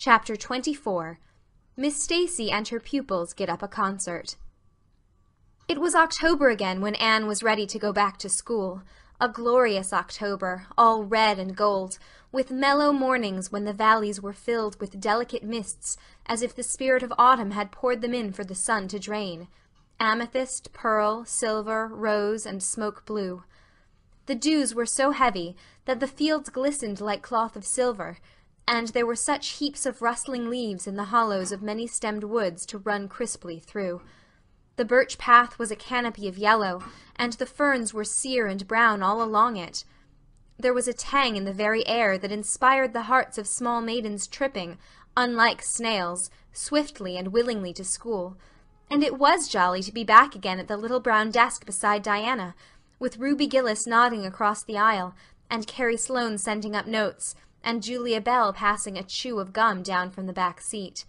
Chapter 24. Miss Stacy and her pupils get up a concert. It was October again when Anne was ready to go back to school. A glorious October, all red and gold, with mellow mornings when the valleys were filled with delicate mists as if the spirit of autumn had poured them in for the sun to drain. Amethyst, pearl, silver, rose, and smoke blue. The dews were so heavy that the fields glistened like cloth of silver, and there were such heaps of rustling leaves in the hollows of many-stemmed woods to run crisply through. The birch path was a canopy of yellow, and the ferns were sere and brown all along it. There was a tang in the very air that inspired the hearts of small maidens tripping, unlike snails, swiftly and willingly to school. And it was jolly to be back again at the little brown desk beside Diana, with Ruby Gillis nodding across the aisle, and Carrie Sloane sending up notes, and Julia Bell passing a chew of gum down from the back seat.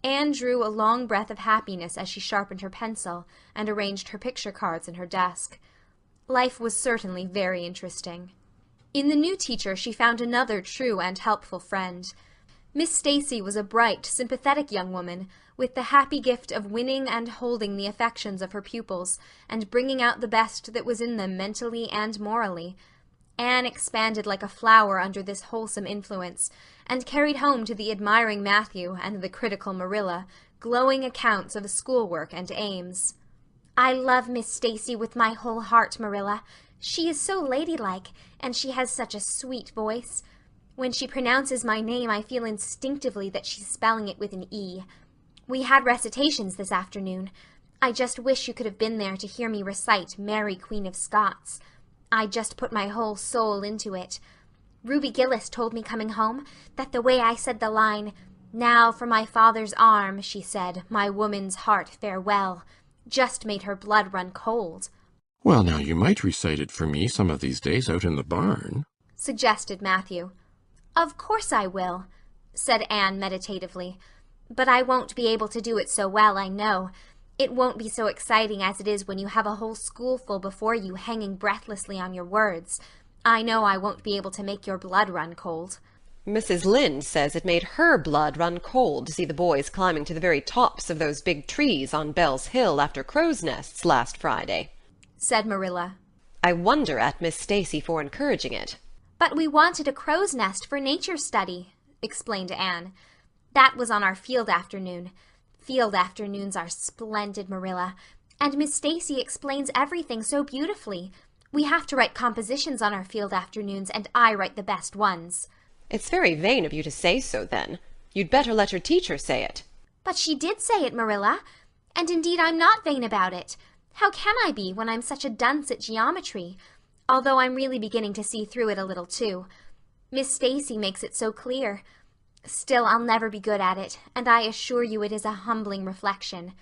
Anne drew a long breath of happiness as she sharpened her pencil and arranged her picture cards in her desk. Life was certainly very interesting. In the new teacher she found another true and helpful friend. Miss Stacy was a bright, sympathetic young woman, with the happy gift of winning and holding the affections of her pupils, and bringing out the best that was in them mentally and morally. Anne expanded like a flower under this wholesome influence, and carried home to the admiring Matthew and the critical Marilla glowing accounts of schoolwork and aims. "I love Miss Stacy with my whole heart, Marilla. She is so ladylike, and she has such a sweet voice. When she pronounces my name I feel instinctively that she's spelling it with an E. We had recitations this afternoon. I just wish you could have been there to hear me recite Mary Queen of Scots. I just put my whole soul into it. Ruby Gillis told me coming home that the way I said the line, 'Now for my father's arm,' she said, 'my woman's heart farewell,' just made her blood run cold." "Well, now, you might recite it for me some of these days out in the barn," suggested Matthew. "Of course I will," said Anne meditatively. "But I won't be able to do it so well, I know. It won't be so exciting as it is when you have a whole schoolful before you hanging breathlessly on your words. I know I won't be able to make your blood run cold." "Mrs. Lynde says it made her blood run cold to see the boys climbing to the very tops of those big trees on Bell's Hill after crow's nests last Friday," said Marilla. "I wonder at Miss Stacy for encouraging it." "But we wanted a crow's nest for nature study," explained Anne. "That was on our field afternoon. Field afternoons are splendid, Marilla. And Miss Stacy explains everything so beautifully. We have to write compositions on our field afternoons, and I write the best ones." "It's very vain of you to say so, then. You'd better let your teacher say it." "But she did say it, Marilla. And indeed I'm not vain about it. How can I be when I'm such a dunce at geometry? Although I'm really beginning to see through it a little too. Miss Stacy makes it so clear. Still, I'll never be good at it, and I assure you it is a humbling reflection.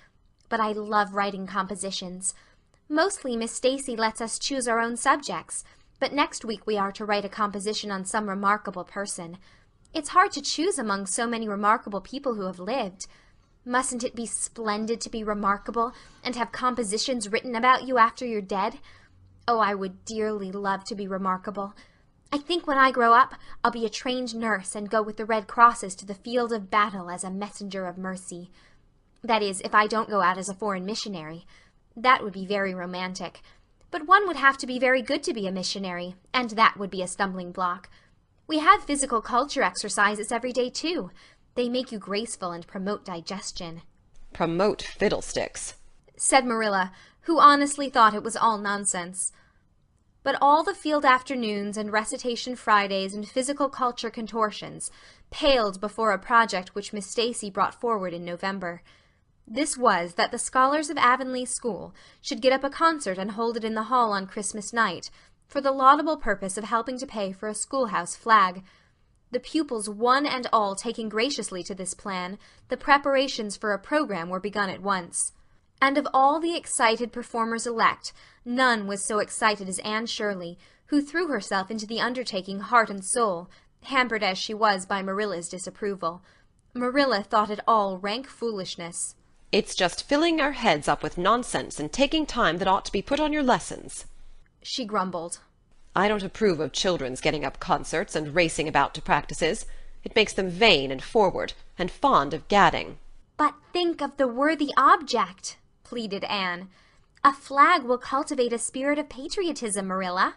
But I love writing compositions. Mostly Miss Stacy lets us choose our own subjects, but next week we are to write a composition on some remarkable person. It's hard to choose among so many remarkable people who have lived. Mustn't it be splendid to be remarkable and have compositions written about you after you're dead? Oh, I would dearly love to be remarkable. I think when I grow up, I'll be a trained nurse and go with the Red Crosses to the field of battle as a messenger of mercy. That is, if I don't go out as a foreign missionary. That would be very romantic. But one would have to be very good to be a missionary, and that would be a stumbling block. We have physical culture exercises every day, too. They make you graceful and promote digestion." "Promote fiddlesticks," said Marilla, who honestly thought it was all nonsense. But all the field afternoons and recitation Fridays and physical culture contortions paled before a project which Miss Stacy brought forward in November. This was that the scholars of Avonlea School should get up a concert and hold it in the hall on Christmas night, for the laudable purpose of helping to pay for a schoolhouse flag. The pupils one and all taking graciously to this plan, the preparations for a program were begun at once. And of all the excited performers-elect, none was so excited as Anne Shirley, who threw herself into the undertaking heart and soul, hampered as she was by Marilla's disapproval. Marilla thought it all rank foolishness. "It's just filling our heads up with nonsense and taking time that ought to be put on your lessons," she grumbled. "I don't approve of children's getting up concerts and racing about to practices. It makes them vain and forward, and fond of gadding. But think of the worthy object, pleaded Anne. A flag will cultivate a spirit of patriotism, Marilla.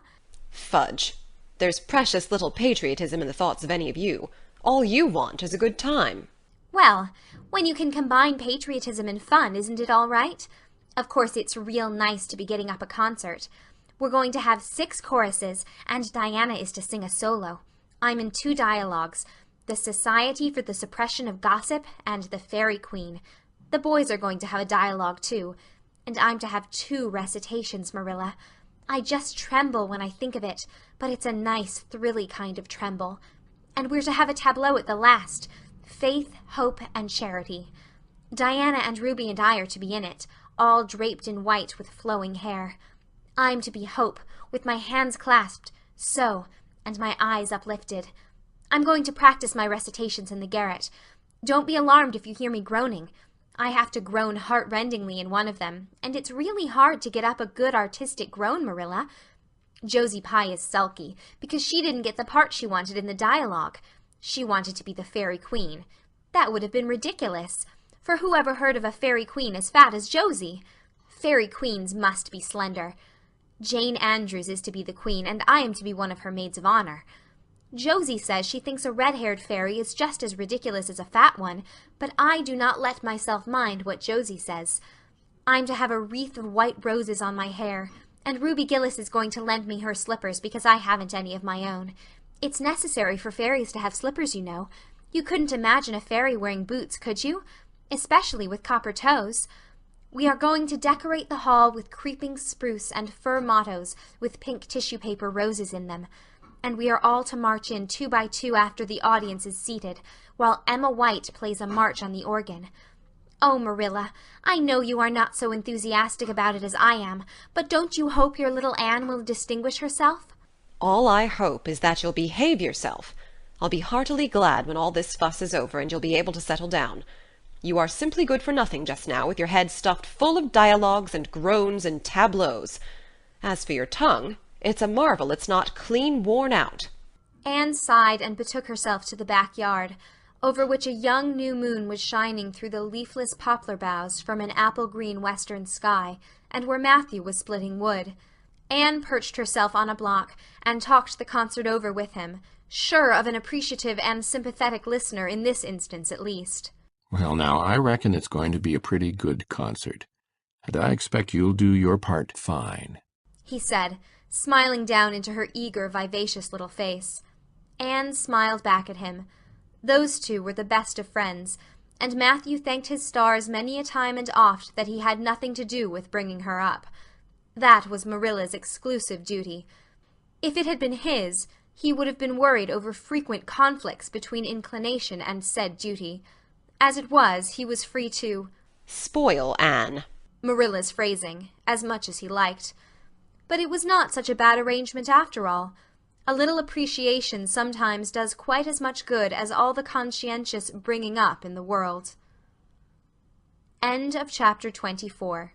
Fudge. There's precious little patriotism in the thoughts of any of you. All you want is a good time. Well, when you can combine patriotism and fun, isn't it all right? Of course, it's real nice to be getting up a concert. We're going to have 6 choruses, and Diana is to sing a solo. I'm in 2 dialogues, the Society for the Suppression of Gossip and the Fairy Queen. The boys are going to have a dialogue, too. And I'm to have 2 recitations, Marilla. I just tremble when I think of it, but it's a nice, thrilly kind of tremble. And we're to have a tableau at the last, Faith, Hope, and Charity. Diana and Ruby and I are to be in it, all draped in white with flowing hair. I'm to be Hope, with my hands clasped, so, and my eyes uplifted. I'm going to practice my recitations in the garret. Don't be alarmed if you hear me groaning. I have to groan heart-rendingly in one of them, and it's really hard to get up a good artistic groan, Marilla. Josie Pye is sulky, because she didn't get the part she wanted in the dialogue. She wanted to be the Fairy Queen. That would have been ridiculous, for who ever heard of a Fairy Queen as fat as Josie? Fairy Queens must be slender. Jane Andrews is to be the queen, and I am to be one of her maids of honor. Josie says she thinks a red-haired fairy is just as ridiculous as a fat one, but I do not let myself mind what Josie says. I'm to have a wreath of white roses on my hair, and Ruby Gillis is going to lend me her slippers because I haven't any of my own. It's necessary for fairies to have slippers, you know. You couldn't imagine a fairy wearing boots, could you? Especially with copper toes. We are going to decorate the hall with creeping spruce and fir mottos with pink tissue paper roses in them. And we are all to march in 2 by 2 after the audience is seated, while Emma White plays a march on the organ. Oh, Marilla, I know you are not so enthusiastic about it as I am, but don't you hope your little Anne will distinguish herself? All I hope is that you'll behave yourself. I'll be heartily glad when all this fuss is over and you'll be able to settle down. You are simply good for nothing just now, with your head stuffed full of dialogues and groans and tableaux. As for your tongue, it's a marvel it's not clean worn out. Anne sighed and betook herself to the backyard, over which a young new moon was shining through the leafless poplar boughs from an apple-green western sky, and where Matthew was splitting wood. Anne perched herself on a block and talked the concert over with him, sure of an appreciative and sympathetic listener in this instance at least. Well, now, I reckon it's going to be a pretty good concert, and I expect you'll do your part fine, he said, smiling down into her eager, vivacious little face. Anne smiled back at him. Those 2 were the best of friends, and Matthew thanked his stars many a time and oft that he had nothing to do with bringing her up. That was Marilla's exclusive duty. If it had been his, he would have been worried over frequent conflicts between inclination and said duty. As it was, he was free to spoil Anne, Marilla's phrasing, as much as he liked. But it was not such a bad arrangement after all. A little appreciation sometimes does quite as much good as all the conscientious bringing up in the world. End of chapter 24.